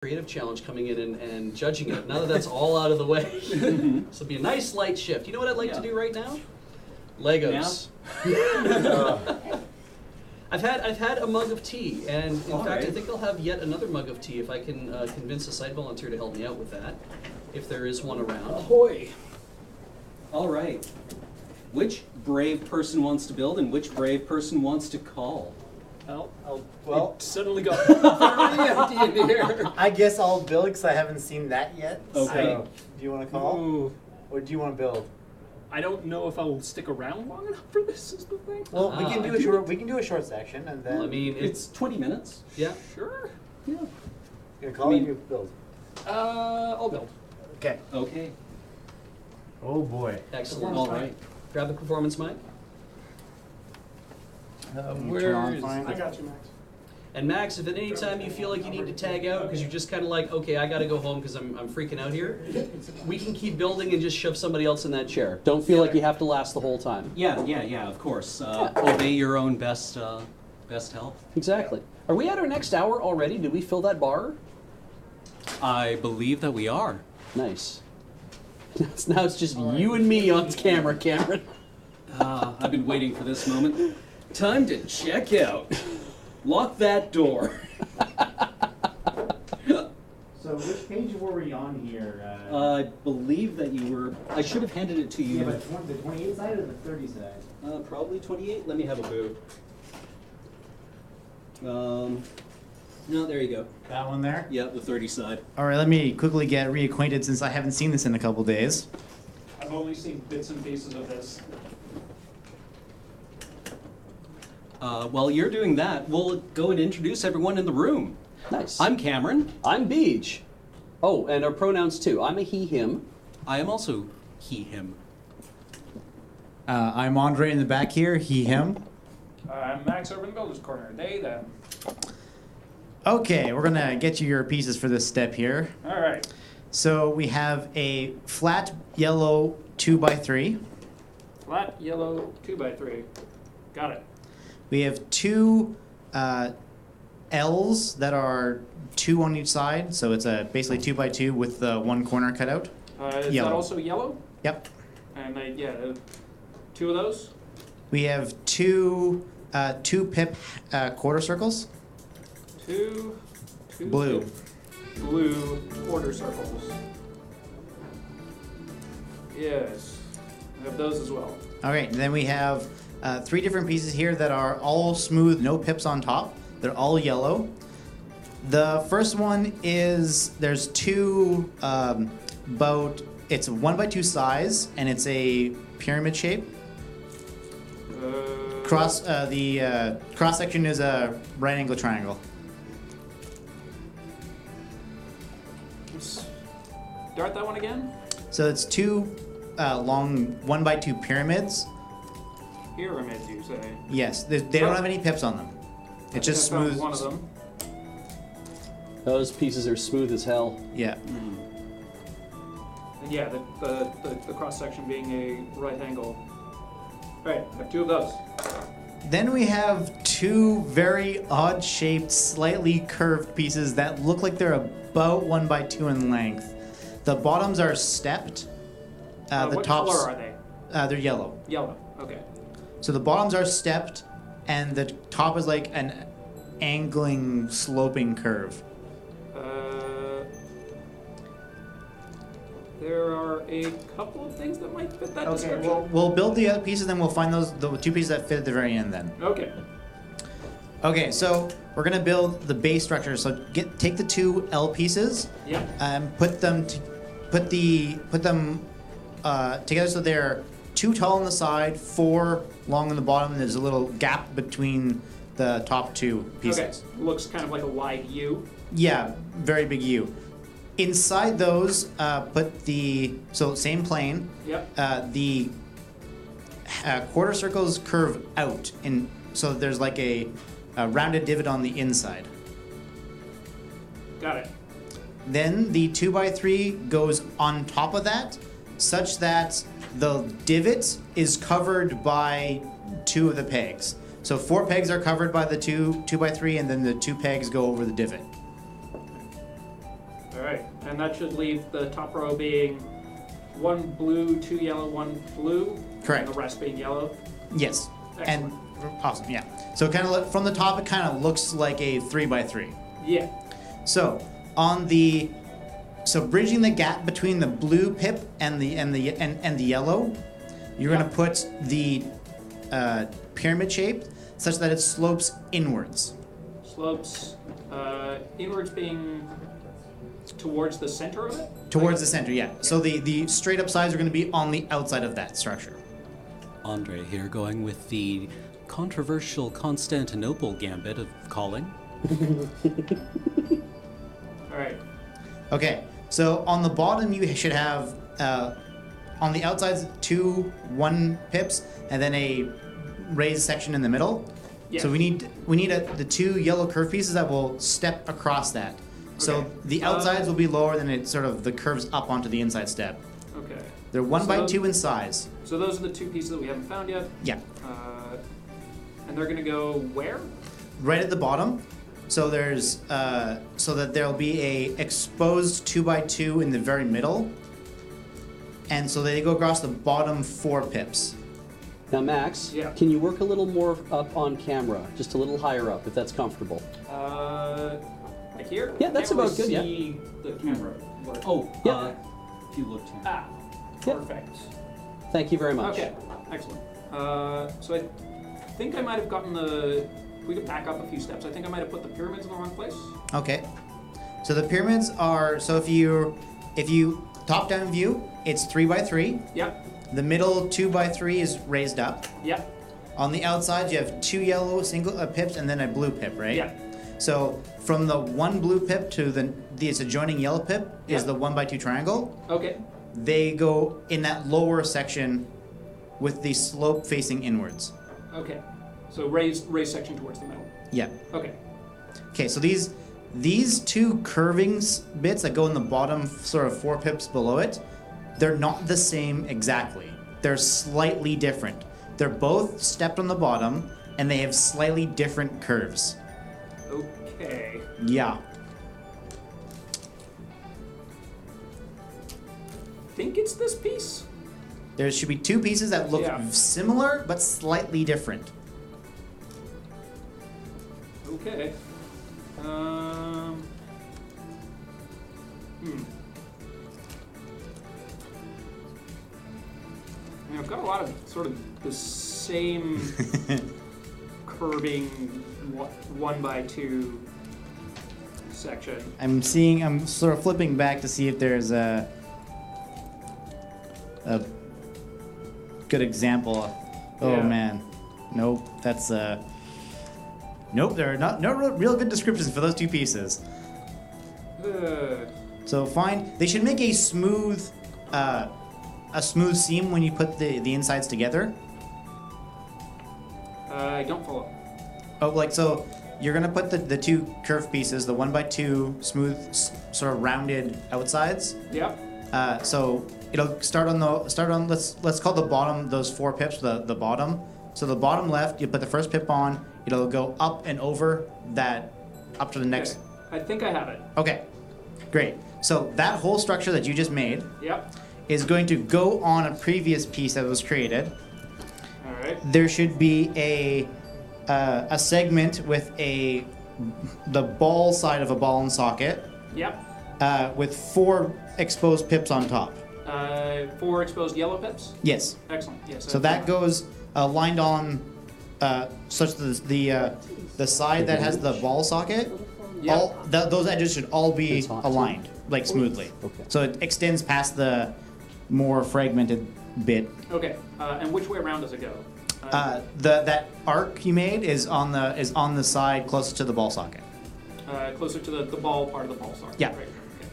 creative challenge coming in and judging it. Now that that's all out of the way, this will be a nice light shift. You know what I'd like to do right now? Legos. I've had a mug of tea, and in fact, I think I'll have yet another mug of tea if I can convince a site volunteer to help me out with that, if there is one around. Ahoy! All right. Which brave person wants to build, and which brave person wants to call? Well, it suddenly got very empty in here. I guess I'll build because I haven't seen that yet. Okay. So, do you want to call? Ooh. Or do you want to build? I don't know if I'll stick around long enough for this. Is the thing. Well, we can do a short. We can do a short section, and then. I mean, It's 20 minutes. yeah. Sure. Yeah. You gonna call or you build? I'll build. Okay. Okay. Oh boy. Excellent. All right. Grab the performance mic. Turn on fine. I got you, Max. And Max, if at any time you feel like you need to tag out because you're just kind of like, okay, I got to go home because I'm freaking out here, we can keep building and just shove somebody else in that chair. Don't feel like you have to last the whole time. Yeah, of course. Obey your own best health. Exactly. Are we at our next hour already? Did we fill that bar? I believe that we are. Nice. Now it's just you and me on camera, Cameron. I've been waiting for this moment. Time to check out. Lock that door. So which page were we on here? I believe that you were. I should have handed it to you. Yeah, but the 28 side or the 30 side? Probably 28. Let me have a boo. No, there you go. That one there? Yeah, the 30 side. All right, let me quickly get reacquainted since I haven't seen this in a couple days. I've only seen bits and pieces of this. While you're doing that, we'll go and introduce everyone in the room. Nice. I'm Cameron. I'm Beej. Oh, and our pronouns too. I'm a he, him. I am also he, him. I'm Andre in the back here, he, him. I'm Max over in the Builder's Corner. They, them. Okay, we're gonna get you your pieces for this step here. All right. So we have a flat yellow 2x3. Flat yellow 2x3. Got it. We have two L's that are 2 on each side, so it's a basically 2x2 with the one corner cut out. Is Yellow. that also yellow? Yep. And two of those? We have two pip quarter circles. Two Blue. Blue quarter circles. Yes. I have those as well. All right, then we have 3 different pieces here that are all smooth, no pips on top. They're all yellow. The first one is, there's two, it's a 1x2 size, and it's a pyramid shape. The cross section is a right angle triangle. Start that one again? So it's two long 1x2 pyramids. Pyramids, you say? Yes, they don't have any pips on them. It's just I found smooth. one of them. Those pieces are smooth as hell. Yeah. And yeah, the cross section being a right angle. All right, I have two of those. Then we have two very odd shaped, slightly curved pieces that look like they're about 1x2 in length. The bottoms are stepped. The what tops, color are they? they're yellow. Yellow, okay. So the bottoms are stepped, and the top is like an angling, sloping curve. There are a couple of things that might fit that Okay, description. we'll build the other pieces, then we'll find the two pieces that fit at the very end then. Okay. Okay, so we're gonna build the base structure. So take the two L pieces, Yep. put them together so they're 2 tall on the side, 4 long on the bottom, and there's a little gap between the top 2 pieces. Okay. Looks kind of like a wide U. Yeah, very big U. Inside those, put same plane. Yep. The quarter circles curve out, so there's like a rounded divot on the inside. Got it. Then the 2x3 goes on top of that, such that the divot is covered by 2 of the pegs. So 4 pegs are covered by the 2x3, and then the 2 pegs go over the divot. All right, and that should leave the top row being 1 blue, 2 yellow, 1 blue. Correct. And the rest being yellow. Yes. Excellent. And awesome, yeah. So kind of from the top, it kind of looks like a 3x3. Yeah. So bridging the gap between the blue pip and the yellow, you're gonna put the pyramid shape such that it slopes inwards. Slopes inwards being towards the center of it? Towards the center, yeah. So the straight up sides are going to be on the outside of that structure. Andre here, going with the controversial Constantinople gambit of calling. All right. Okay, so on the bottom you should have, on the outsides, 2 1 pips, and then a raised section in the middle. Yeah. So we need the 2 yellow curve pieces that will step across that. So Okay. the outsides will be lower than it sort of the curves up onto the inside step. Okay. They're 1 by So- 2 in size. So those are the 2 pieces that we haven't found yet. Yeah. And they're gonna go where? Right at the bottom. So there's so that there'll be a exposed 2 by 2 in the very middle, and so they go across the bottom 4 pips. Now, Max, Yeah. can you work a little more up on camera, just a little higher up, if that's comfortable? Like here? Yeah, that's Can't about good, yeah. See the camera work. Oh, Yeah. if you look to Ah, Yeah. perfect. Thank you very much. Okay, excellent. So I think I might have gotten the. If we could back up a few steps, I think I might have put the pyramids in the wrong place. Okay. So the pyramids are so if you top down view, it's 3 by 3. Yep. The middle 2 by 3 is raised up. Yep. On the outside, you have 2 yellow single pips and then a blue pip, right? Yeah. So from the 1 blue pip to the its adjoining yellow pip is Yeah. the 1 by 2 triangle. Okay. They go in that lower section with the slope facing inwards. Okay. So raise section towards the middle. Yeah. Okay. Okay, so these 2 curving bits that go in the bottom sort of 4 pips below it, they're not the same exactly. They're slightly different. They're both stepped on the bottom, and they have slightly different curves. Okay. Yeah. Think it's this piece. There should be 2 pieces that look Yeah. similar, but slightly different. Okay. I mean, I've got a lot of sort of the same curving 1 by 2 section. I'm sort of flipping back to see if there's a good example. Oh Yeah. man. Nope, that's nope, there are no real good descriptions for those 2 pieces. So fine, they should make a smooth seam when you put the insides together. I don't follow. Oh, like so you're gonna put the 2 curved pieces, the 1 by 2 smooth sort of rounded outsides. Yep. So it'll start on let's call the bottom those 4 pips the bottom. So the bottom left, you put the first pip on, it'll go up and over that up to the next. Okay. I think I have it. Okay, great. So that whole structure that you just made Yep. is going to go on a previous piece that was created. All right. There should be a segment with the ball side of a ball and socket Yep. with 4 exposed pips on top. 4 exposed yellow pips. Yes. Excellent. Yes. So that goes lined on such that the side that has the ball socket, Yep. those edges should all be It's hot. aligned, like smoothly. Okay. So it extends past the more fragmented bit. Okay. And which way around does it go? That arc you made is on the side closest to the ball socket. Closer to the ball part of the ball socket. Yeah. Right. Okay.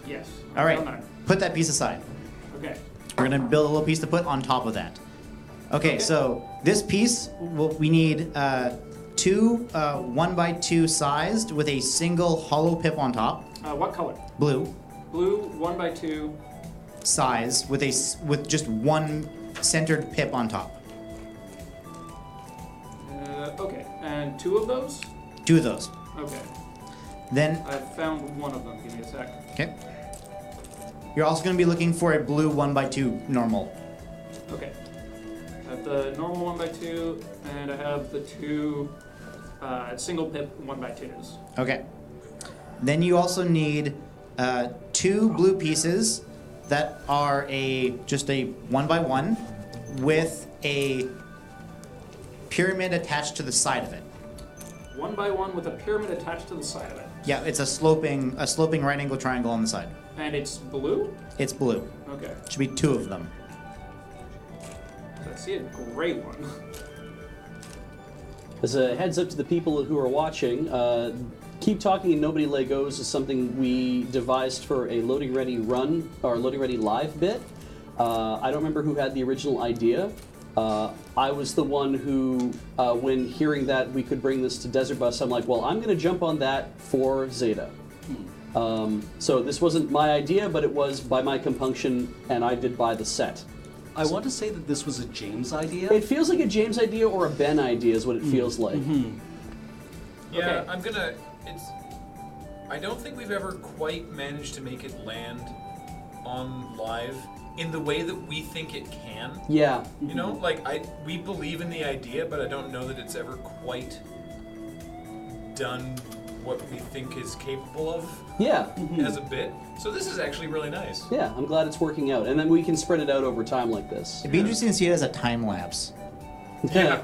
Yes. All right, Done that. put that piece aside. Okay. We're gonna build a little piece to put on top of that. Okay, so this piece, we need 2 1 by 2 sized with a single hollow pip on top, What color? blue, Blue 1 by 2. size with just 1 centered pip on top. Okay. And 2 of those. 2 of those. Okay. Then, I've found one of them. Give me a sec. okay. You're also going to be looking for a blue 1x2 normal. Okay. I have the normal 1x2, and I have the two single pip 1x2s. Okay. Then you also need 2 blue pieces that are just a 1x1 with a pyramid attached to the side of it. 1x1 with a pyramid attached to the side of it. Yeah, it's a sloping right angle triangle on the side. And it's blue? It's blue. Okay. Should be 2 of them. I see a gray one. As a heads up to the people who are watching, Keep Talking and Nobody Legos is something we devised for a Loading Ready run, or Loading Ready live bit. I don't remember who had the original idea. I was the one who, when hearing that we could bring this to Desert Bus, I'm like, well, I'm going to jump on that for Zeta. So this wasn't my idea, but it was by my compunction, and I did buy the set. I want to say that this was a James idea. It feels like a James idea or a Ben idea is what it feels like. Yeah, Okay. I don't think we've ever quite managed to make it land on live in the way that we think it can. Yeah. You know, we believe in the idea, but I don't know that it's ever quite done what we think is capable of Yeah. as a bit. So this is actually really nice. Yeah, I'm glad it's working out. And then we can spread it out over time like this. It'd be interesting to see it as a time lapse. Yeah.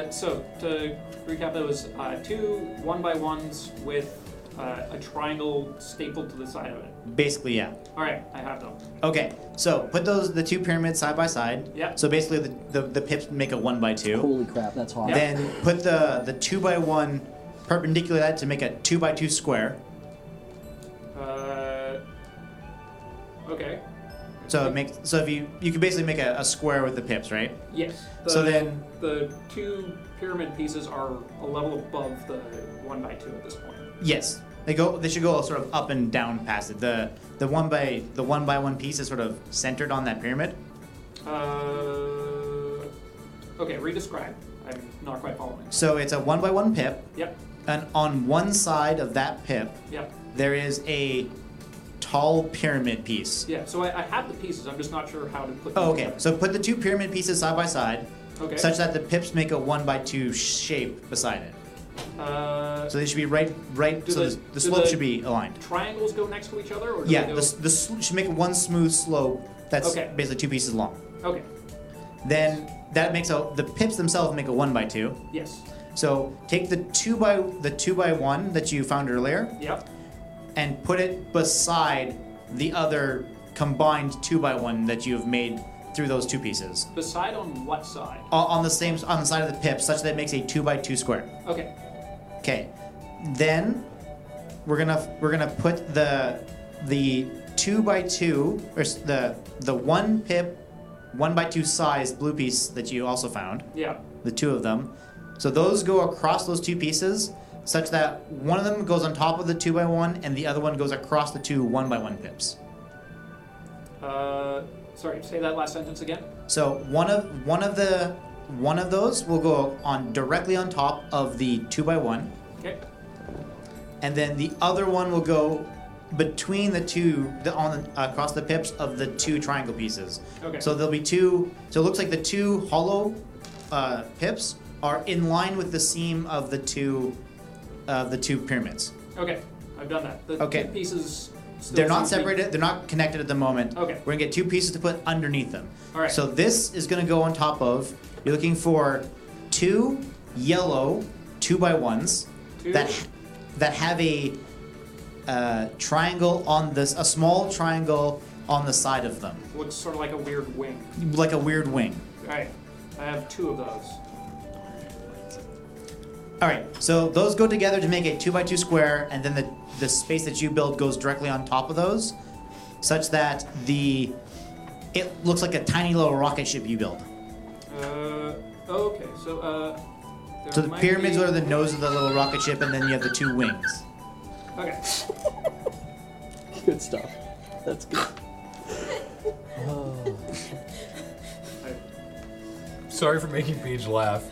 So to recap, there was 2 1x1s with a triangle stapled to the side of it. Basically, yeah. All right, I have them. Okay, so put the 2 pyramids side by side. Yeah. So basically, the pips make a 1x2. Holy crap, that's hot. Yeah. Then put the 2x1 perpendicular to that to make a 2x2 square. Okay. So if you can basically make a square with the pips, right? Yes. So then- the 2 pyramid pieces are a level above the 1x2 at this point. Yes. They should go sort of up and down past it. The 1x1 piece is sort of centered on that pyramid. Okay, redescribe. I'm not quite following. So it's a 1x1 pip, Yep. and on one side of that pip Yep. there is a tall pyramid piece. Yeah. So I have the pieces. I'm just not sure how to put them Oh, okay. together. So put the 2 pyramid pieces side by side, Okay. such that the pips make a 1x2 shape beside it. So they should be right. Do So the- the do slope the- should be aligned. triangles go next to each other, or do Yeah, they go? should make one smooth slope that's Okay. basically 2 pieces long. Okay. Then that makes the pips themselves make a 1x2. Yes. So take the 2x1 that you found earlier Yep. and put it beside the other combined 2x1 that you have made through those 2 pieces. Beside on what side? On the side of the pip, such that it makes a 2x2 square. Okay. Okay. Then we're gonna put the 2x2 or the 1 pip 1x2 size blue piece that you also found. Yeah. The 2 of them. So those go across those 2 pieces, such that one of them goes on top of the 2x1 and the other one goes across the 2 1x1 pips. Sorry. Say that last sentence again. So one of those will go on directly on top of the 2x1, Okay. and then the other one will go between the 2 across the pips of the 2 triangle pieces. Okay. So there'll be 2. So it looks like the 2 hollow pips are in line with the seam of the 2 pyramids. Okay. I've done that. The Okay. 2 pieces. Still They're not seem to be- separated. They're not connected at the moment. Okay. We're gonna get 2 pieces to put underneath them. All right. So this is gonna go on top of. You're looking for 2 yellow 2x1s Two. that have a triangle on this, a small triangle on the side of them, Looks sort of like a weird wing. like a weird wing. All right. I have 2 of those. All right. So those go together to make a 2x2 square, and then the space that you build goes directly on top of those, such that it looks like a tiny little rocket ship you build. Okay. So there So the might pyramids be- are the nose of the little rocket ship, and then you have the 2 wings. Okay. Good stuff. That's good. Sorry for making Paige laugh.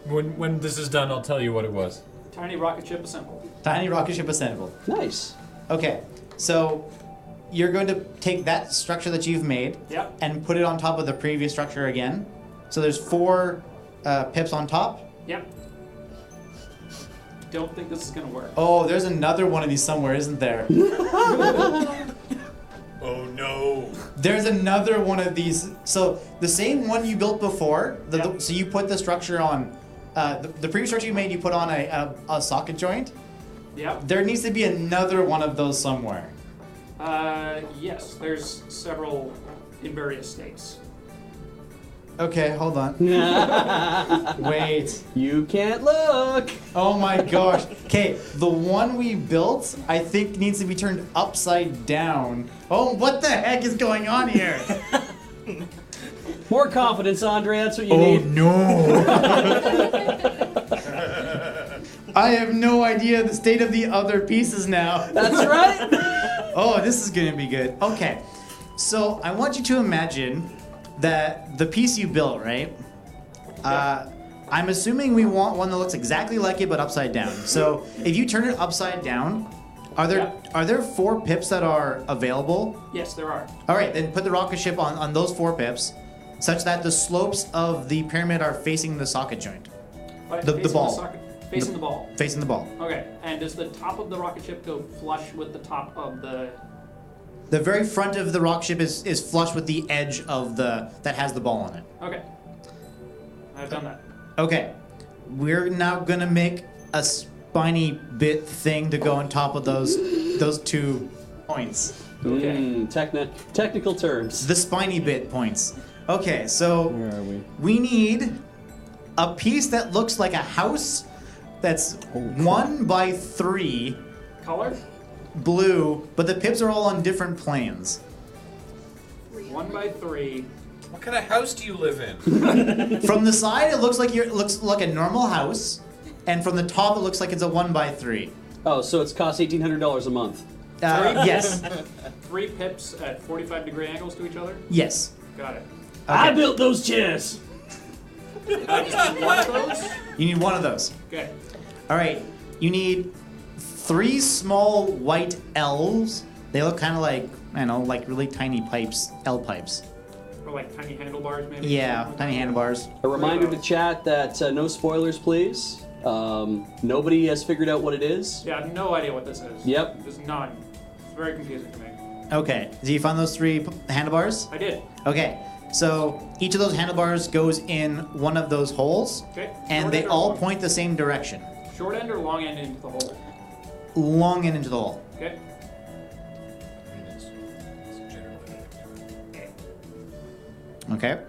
When this is done, I'll tell you what it was. Tiny rocket ship assembled. Tiny rocket ship assembled. Nice. Okay, so you're going to take that structure that you've made Yep. and put it on top of the previous structure again. So there's 4 pips on top. Yep. Don't think this is gonna work. Oh, there's another one of these somewhere, isn't there? Oh no. There's another one of these. So the same one you built before. Yep. So you put the structure on. The previous structure you made, you put on a socket joint. Yep. There needs to be another one of those somewhere. Yes, there's several in various states. Okay, hold on. Wait. You can't look. Oh my gosh. Okay, the one we built, I think needs to be turned upside down. Oh, what the heck is going on here? More confidence, Andre. That's what you need. no. I have no idea the state of the other pieces now. That's right. Oh, this is gonna be good. Okay, so I want you to imagine that the piece you built, right? I'm assuming we want one that looks exactly like it but upside down. So if you turn it upside down, are there 4 pips that are available? Yes, there are. All right, then put the rocket ship on those 4 pips, such that the slopes of the pyramid are facing the socket joint, But The facing ball. Facing the ball. facing the ball. Okay, and does the top of the rocket ship go flush with the top of the... The very front of the rocket ship is flush with the edge of that has the ball on it. Okay. I've done that. Okay, we're now gonna make a spiny bit thing to go on top of those 2 points. Okay. Technical terms. The spiny bit points. Okay, so Where are we? we need a piece that looks like a house that's 1 by 3 Color? blue, but the pips are all on different planes. 1 by 3. What kind of house do you live in? From the side, it looks like a normal house, and from the top, it looks like it's a 1 by 3. Oh, so it's cost $1,800 a month. Yes, 3 pips at 45-degree angles to each other? yes. Got it. I built those chairs. I just need one of those? You need 1 of those. Okay. All right, you need 3 small white L's. They look kind of like, I don't know, like really tiny pipes, L pipes. Or like tiny handlebars, maybe? Yeah, tiny handlebars. A reminder to chat that no spoilers, please. Nobody has figured out what it is. Yeah, I have no idea what this is. Yep. Just none. It's very confusing to me. Okay, so you found those 3 handlebars? I did. Okay, so each of those handlebars goes in one of those holes, Okay. and Short they end or all long? point the same direction. Short end or long end into the hole? Long and into the hole. Okay. Okay.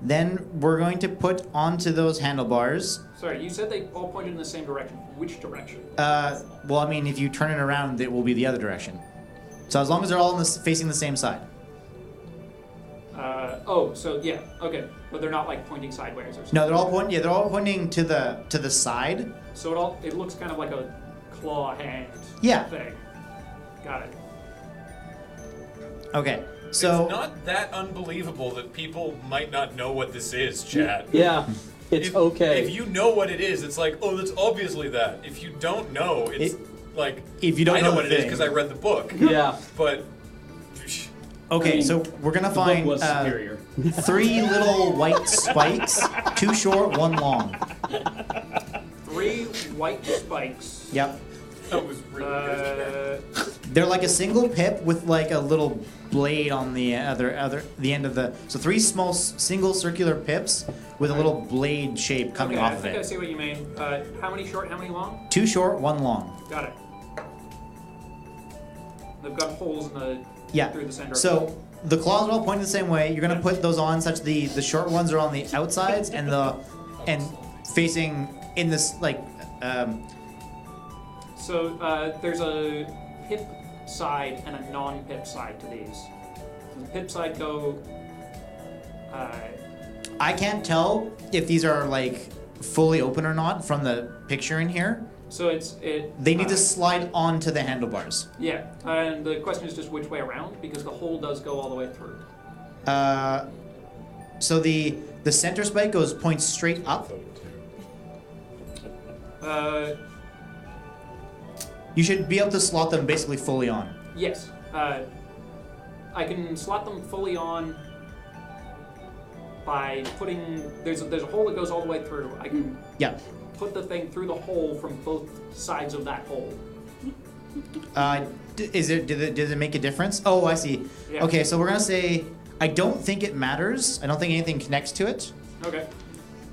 Then we're going to put onto those handlebars. Sorry, you said they all pointed in the same direction. Which direction? Well, I mean, if you turn it around, it will be the other direction. So as long as they're all facing the same side. Oh, so yeah, okay. But they're not like pointing sideways or something. No, they're all pointing. Yeah, they're all pointing to the side. So it looks kind of like a claw hand Yeah. thing. Got it. Okay. So It's not that unbelievable that people might not know what this is, chat. Yeah, it's okay. If you know what it is, it's like, oh, that's obviously that. If you don't know, it's like, if you don't I know know what the it is thing. because I read the book. Yeah. But okay, I mean, so we're gonna The book find was superior. 3 little white spikes, 2 short, 1 long. 3 white spikes. Yep. that was really good. They're like a single pip with like a little blade on the the end of the. So 3 small single circular pips with a little blade shape coming Okay, off I of think I it. see what you mean. How many short, how many long? 2 short, 1 long. Got it. They've got holes in the Yeah. through the center. So the claws are all pointed the same way. You're gonna put those on such the short ones are on the outsides and facing in this like. So there's a pip side and a non-pip side to these. Does the pip side go? I can't tell if these are like fully open or not from the picture in here. So They need to slide onto the handlebars. Yeah, and the question is just which way around because the hole does go all the way through. So the center spike points straight up. You should be able to slot them basically fully on. Yes. I can slot them fully on by putting. There's a hole that goes all the way through. I can Yeah. put the thing through the hole from both sides of that hole. Does it make a difference? Oh, I see. Yeah. Okay, so we're gonna say I don't think it matters. I don't think anything connects to it. Okay.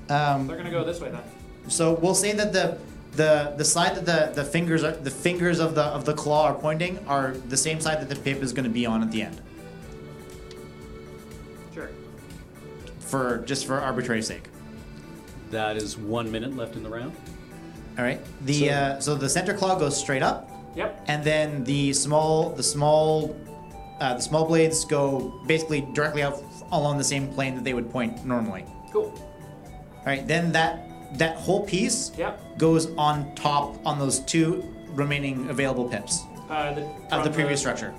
They're gonna go this way then. So we'll say that the side that the fingers of the claw are pointing are the same side that the pip is going to be on at the end. Sure. For arbitrary sake. That is 1 minute left in the round. All right. So the center claw goes straight up, Yep. and then the small blades go basically directly out along the same plane that they would point normally. Cool. All right. Then that whole piece Yep. goes on top on those two remaining available pips of the From previous structure.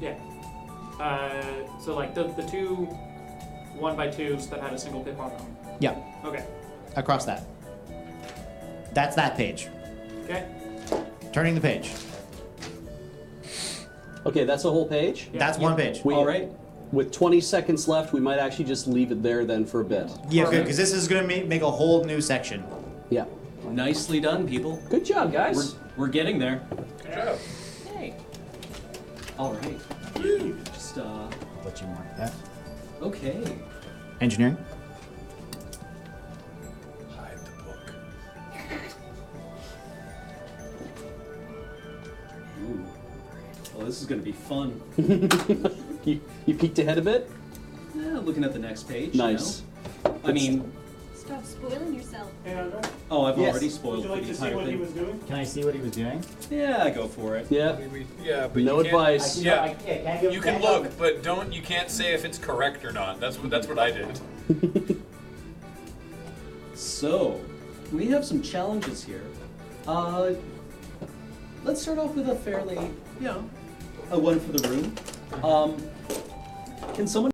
Yeah. So like the two 1x2s that had a single pip on them. Yeah. Okay. Across that. That's that page. Okay. Turning the page. Okay, that's a whole page. Yeah. That's one page. We- All right. With 20 seconds left, we might actually just leave it there then for a bit. Yeah, good, Perfect. because this is going to make a whole new section. Yeah. Nicely done, people. Good job, guys. We're getting there. Good job. Hey. All right. Just What you want? That. okay. Engineering. Hide the book. Ooh. Well, this is gonna be fun. You peeked ahead a bit? Looking at the next page. Nice. You know? I mean, Stop spoiling yourself. oh, I've Yes. already spoiled for the entire thing. doing? Can I see what he was doing? Yeah, go for it. Yeah. Yeah, but No you can't- advice. Yeah. Can I give You can look, but you can't say if it's correct or not. That's what I did. So, we have some challenges here. Let's start off with a fairly, a one for the room. Can someone